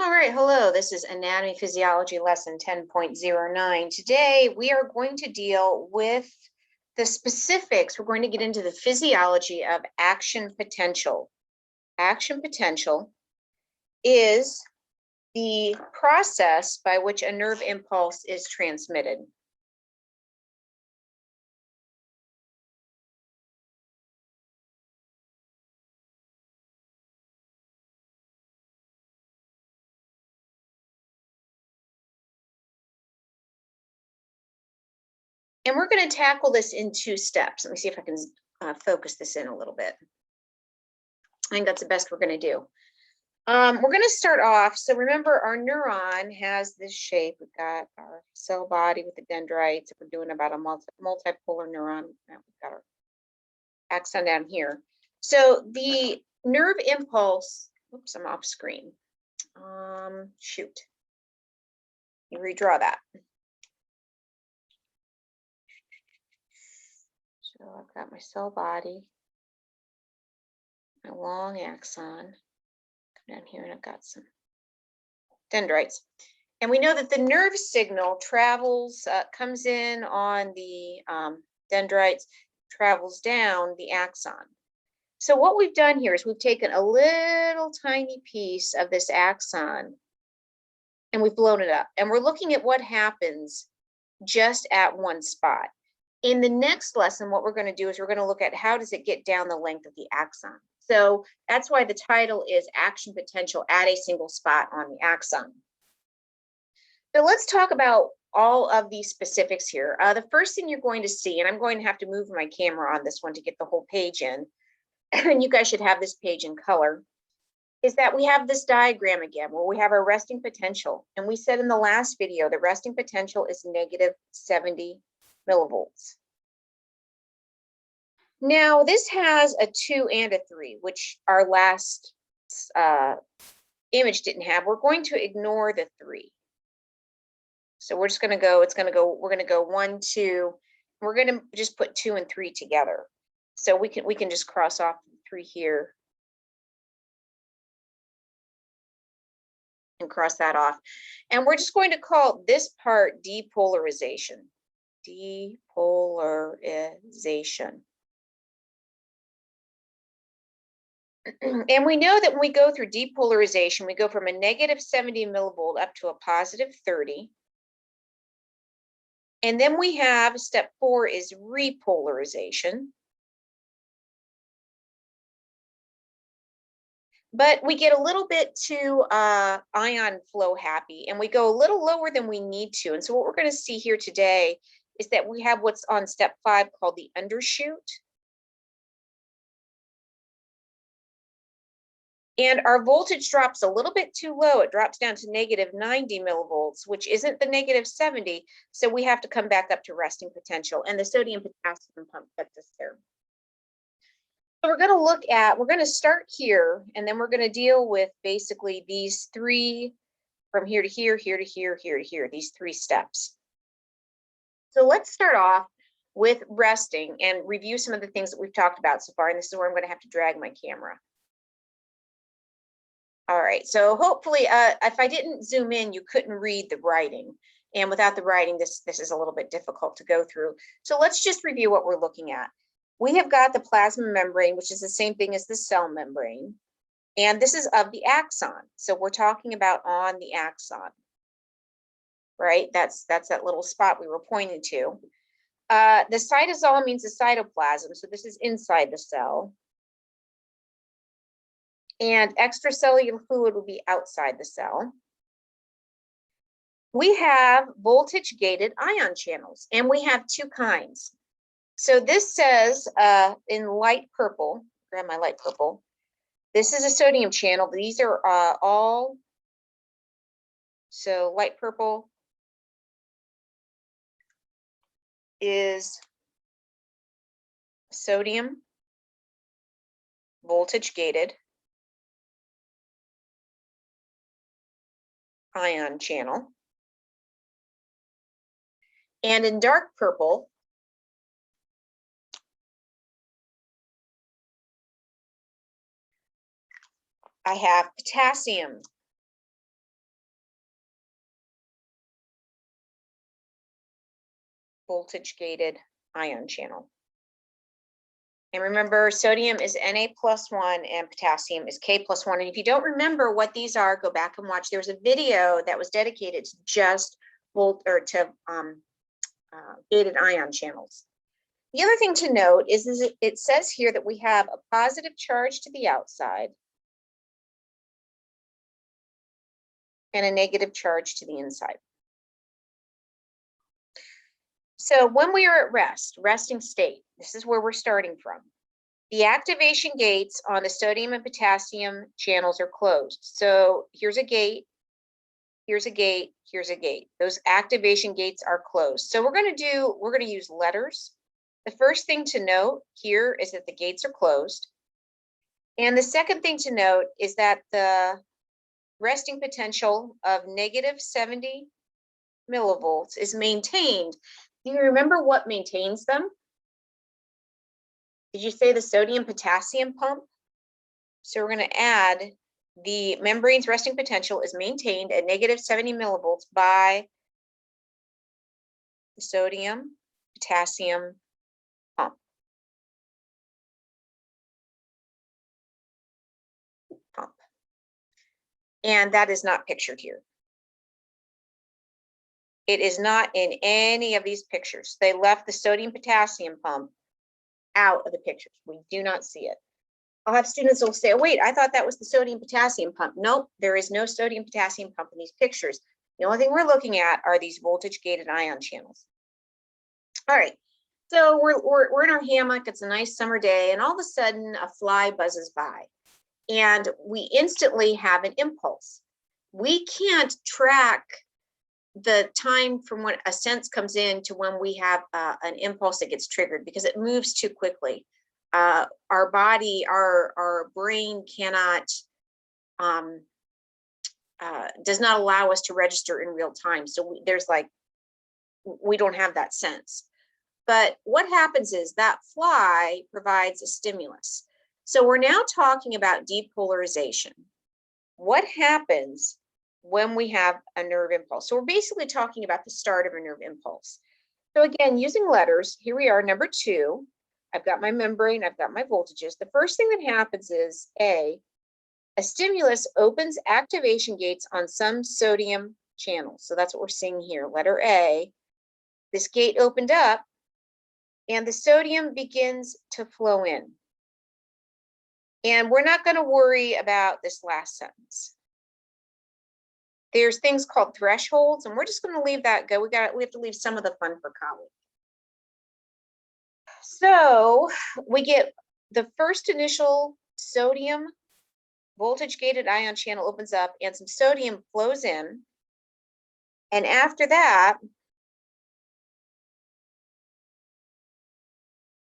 All right, hello, this is Anatomy Physiology Lesson 10.09. Today, we are going to deal with the specifics. We're going to get into the physiology of action potential. Action potential is the process by which a nerve impulse is transmitted. And we're going to tackle this in two steps. Let me see if I can focus this in a little bit. I think that's the best we're going to do. We're going to start off. So remember, our neuron has this shape. We've got our cell body with the dendrites. If we're doing about a multipolar neuron, we've got our axon down here. So the nerve impulse, oops, I'm off screen. Shoot. You redraw that. So I've got my cell body, my long axon. Come down here and I've got some dendrites. And we know that the nerve signal travels, comes in on the dendrites, travels down the axon. So what we've done here is we've taken a little tiny piece of this axon and we've blown it up. And we're looking at what happens just at one spot. In the next lesson, what we're going to do is we're going to look at how does it get down the length of the axon. So that's why the title is Action Potential at a Single Spot on the Axon. So let's talk about all of these specifics here. The first thing you're going to see, and I'm going to have to move my camera on this one to get the whole page in, and you guys should have this page in color, is that we have this diagram again where we have our resting potential. And we said in the last video, the resting potential is negative 70 millivolts. Now this has a 2 and a 3, which our last image didn't have. We're going to ignore the 3. So we're just going to go, we're going to go 1, 2, we're going to just put 2 and 3 together. So we can just cross off 3 here and cross that off. And we're just going to call this part depolarization. Depolarization. And we know that when we go through depolarization, we go from a negative 70 millivolt up to a positive 30. And then we have step 4 is repolarization. But we get a little bit too ion flow happy and we go a little lower than we need to. And so what we're going to see here today is that we have what's on step 5 called the undershoot. And our voltage drops a little bit too low. It drops down to negative 90 millivolts, which isn't the negative 70. So we have to come back up to resting potential. And the sodium potassium pump gets us there. So we're going to start here, and then we're going to deal with basically these 3 from here to here, here to here, here to here, these 3 steps. So let's start off with resting and review some of the things that we've talked about so far. And this is where I'm going to have to drag my camera. All right, so hopefully, if I didn't zoom in, you couldn't read the writing. And without the writing, this is a little bit difficult to go through. So let's just review what we're looking at. We have got the plasma membrane, which is the same thing as the cell membrane. And this is of the axon. So we're talking about on the axon, right? That's that little spot we were pointing to. The cytosol means the cytoplasm. So this is inside the cell. And extracellular fluid will be outside the cell. We have voltage gated ion channels, and we have 2 kinds. So this says in light purple, grab my light purple, this is a sodium channel. These are all, so light purple is sodium voltage gated ion channel. And in dark purple, I have potassium voltage gated ion channel. And remember, sodium is Na+1 and potassium is K+1. And if you don't remember what these are, go back and watch. There was a video that was dedicated to just gated ion channels. The other thing to note is it says here that we have a positive charge to the outside and a negative charge to the inside. So when we are at rest, resting state, this is where we're starting from. The activation gates on the sodium and potassium channels are closed. So here's a gate, here's a gate, here's a gate. Those activation gates are closed. So we're going to use letters. The first thing to note here is that the gates are closed. And the second thing to note is that the resting potential of -70 millivolts is maintained. Do you remember what maintains them? Did you say the sodium potassium pump? So we're going to add the membrane's resting potential is maintained at -70 millivolts by the sodium potassium pump. And that is not pictured here. It is not in any of these pictures. They left the sodium potassium pump out of the pictures. We do not see it. I'll have students who will say, oh, wait, I thought that was the sodium potassium pump. Nope, there is no sodium potassium pump in these pictures. The only thing we're looking at are these voltage gated ion channels. All right, so we're in our hammock. It's a nice summer day, and all of a sudden a fly buzzes by, and we instantly have an impulse. We can't track the time from when a sense comes in to when we have an impulse that gets triggered, because it moves too quickly. Our body, our brain cannot, does not allow us to register in real time. So we don't have that sense. But what happens is that fly provides a stimulus. So we're now talking about depolarization. What happens when we have a nerve impulse? So we're basically talking about the start of a nerve impulse. So again, using letters, here we are, number 2. I've got my membrane, I've got my voltages. The first thing that happens is a stimulus opens activation gates on some sodium channels. So that's what we're seeing here, letter A. This gate opened up and the sodium begins to flow in. And we're not going to worry about this last sentence. There's things called thresholds, and we're just going to leave that go. We have to leave some of the fun for college. So we get the first initial sodium voltage gated ion channel opens up and some sodium flows in. And after that,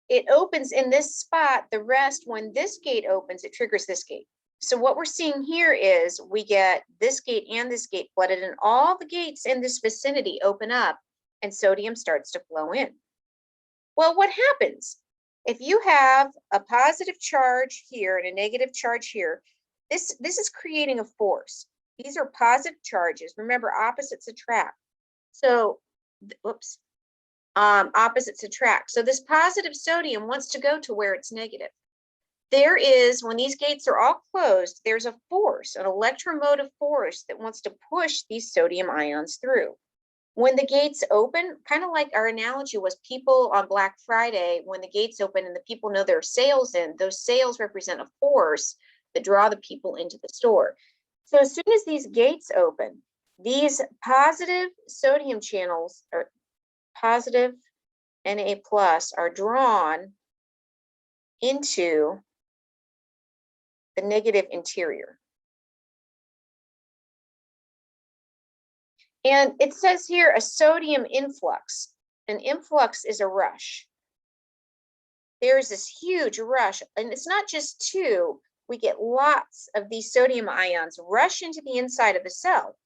it opens in this spot. The rest, when this gate opens, it triggers this gate. So what we're seeing here is we get this gate and this gate flooded, and all the gates in this vicinity open up and sodium starts to flow in. Well, what happens if you have a positive charge here and a negative charge here? This is creating a force. These are positive charges. Remember, opposites attract. So, whoops. Opposites attract. So this positive sodium wants to go to where it's negative. There is, when these gates are all closed, there's a force, an electromotive force that wants to push these sodium ions through. When the gates open, kind of like our analogy was people on Black Friday, when the gates open and the people know there are sales in, those sales represent a force that draw the people into the store. So as soon as these gates open, these positive sodium channels, or positive Na+ are drawn into the negative interior. And it says here a sodium influx. An influx is a rush. There's this huge rush, and it's not just 2. We get lots of these sodium ions rush into the inside of the cell.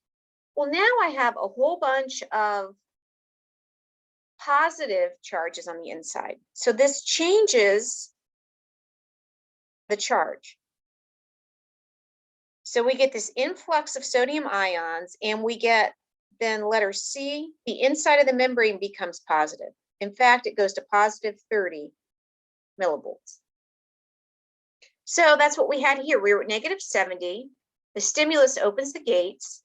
Well, now I have a whole bunch of positive charges on the inside. So this changes the charge. So we get this influx of sodium ions, and we get then letter C, the inside of the membrane becomes positive. In fact, it goes to positive 30 millivolts. So that's what we had here. We were at negative 70. The stimulus opens the gates.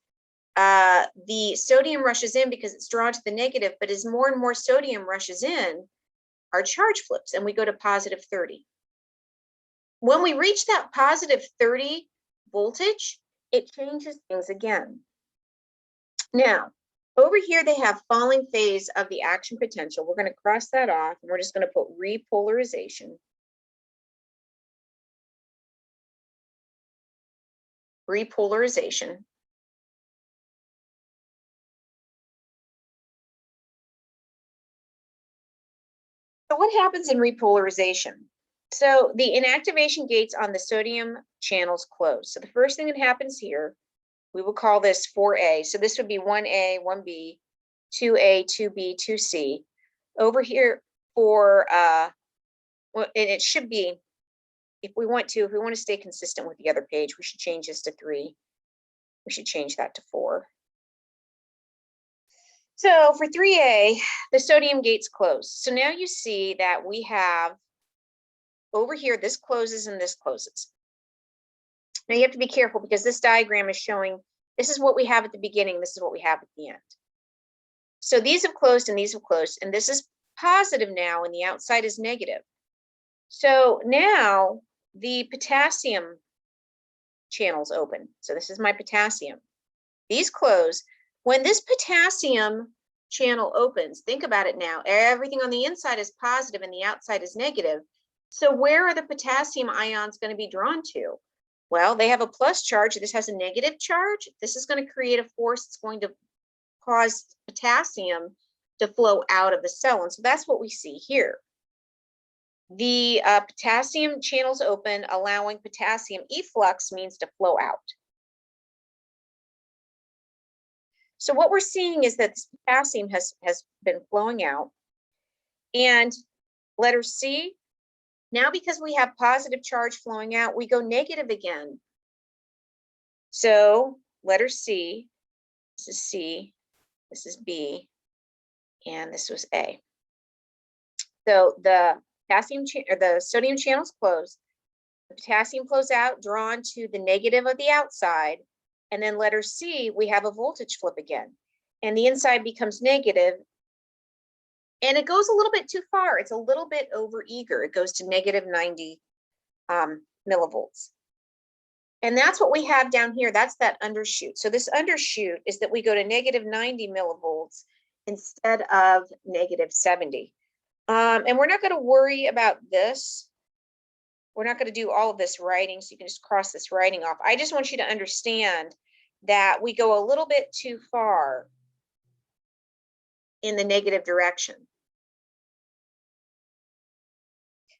The sodium rushes in because it's drawn to the negative, but as more and more sodium rushes in, our charge flips and we go to positive 30. When we reach that positive 30 voltage, it changes things again. Now, over here, they have falling phase of the action potential. We're going to cross that off, and we're just going to put repolarization. Repolarization. So what happens in repolarization? So the inactivation gates on the sodium channels close. So the first thing that happens here, we will call this 4A. So this would be 1A, 1B, 2A, 2B, 2C. Over here for, well, and it should be, if we want to stay consistent with the other page, we should change this to 3. We should change that to 4. So for 3A, the sodium gates close. So now you see that we have over here, this closes and this closes. Now you have to be careful because this diagram is showing, this is what we have at the beginning, this is what we have at the end. So these have closed and these have closed, and this is positive now and the outside is negative. So now the potassium channels open. So this is my potassium. These close. When this potassium channel opens, think about it now. Everything on the inside is positive and the outside is negative. So where are the potassium ions going to be drawn to? Well, they have a plus charge. This has a negative charge. This is going to create a force that's going to cause potassium to flow out of the cell. And so that's what we see here. The potassium channels open, allowing potassium efflux means to flow out. So what we're seeing is that this potassium has been flowing out. And letter C, now because we have positive charge flowing out, we go negative again. So letter C, this is C, this is B, and this was A. So the potassium or the sodium channels close. The potassium flows out, drawn to the negative of the outside. And then letter C, we have a voltage flip again. And the inside becomes negative. And it goes a little bit too far. It's a little bit over eager. It goes to negative 90 millivolts. And that's what we have down here. That's that undershoot. So this undershoot is that we go to negative 90 millivolts instead of negative 70. And we're not going to worry about this. We're not going to do all of this writing, so you can just cross this writing off. I just want you to understand that we go a little bit too far in the negative direction.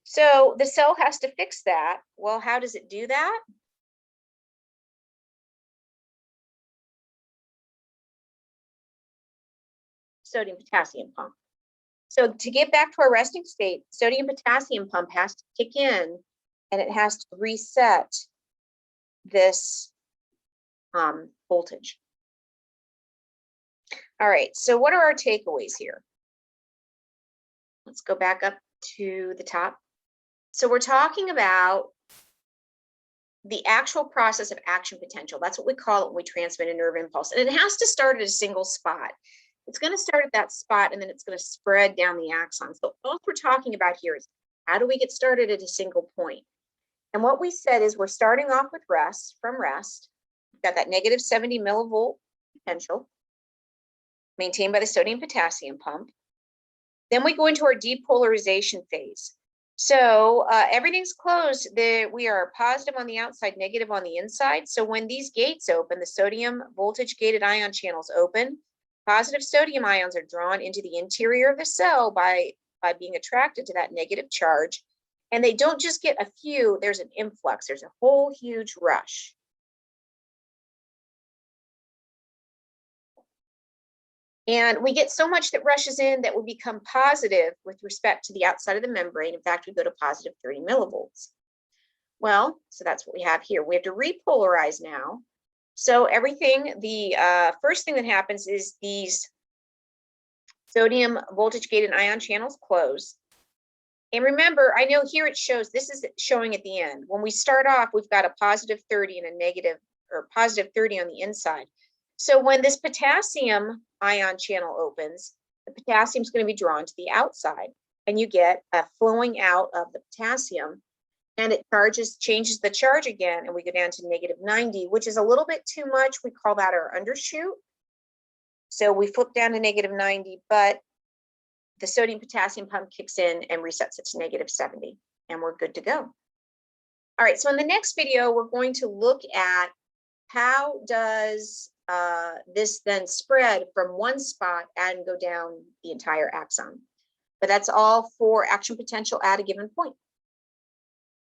So the cell has to fix that. Well, how does it do that? Sodium potassium pump. So to get back to our resting state, sodium potassium pump has to kick in and it has to reset this voltage. All right, so what are our takeaways here? Let's go back up to the top. So we're talking about the actual process of action potential. That's what we call it when we transmit a nerve impulse. And it has to start at a single spot. It's going to start at that spot and then it's going to spread down the axon. So all we're talking about here is how do we get started at a single point? And what we said is we're starting off with rest, from rest. We've got that negative 70 millivolt potential maintained by the sodium potassium pump. Then we go into our depolarization phase. So everything's closed. We are positive on the outside, negative on the inside. So when these gates open, the sodium voltage gated ion channels open, positive sodium ions are drawn into the interior of the cell by being attracted to that negative charge. And they don't just get a few, there's an influx, there's a whole huge rush. And we get so much that rushes in that will become positive with respect to the outside of the membrane. In fact, we go to positive 30 millivolts. Well, so that's what we have here. We have to repolarize now. So everything, the first thing that happens is these Sodium voltage gated ion channels close. And remember, I know here it shows, this is showing at the end. When we start off, we've got a positive 30 and a negative or positive 30 on the inside. So when this potassium ion channel opens, the potassium is going to be drawn to the outside and you get a flowing out of the potassium, and it changes the charge again, and we go down to negative 90, which is a little bit too much. We call that our undershoot. So we flip down to negative 90, but the sodium potassium pump kicks in and resets it to negative 70, and we're good to go. All right, so in the next video, we're going to look at how does this then spread from one spot and go down the entire axon. But that's all for action potential at a given point.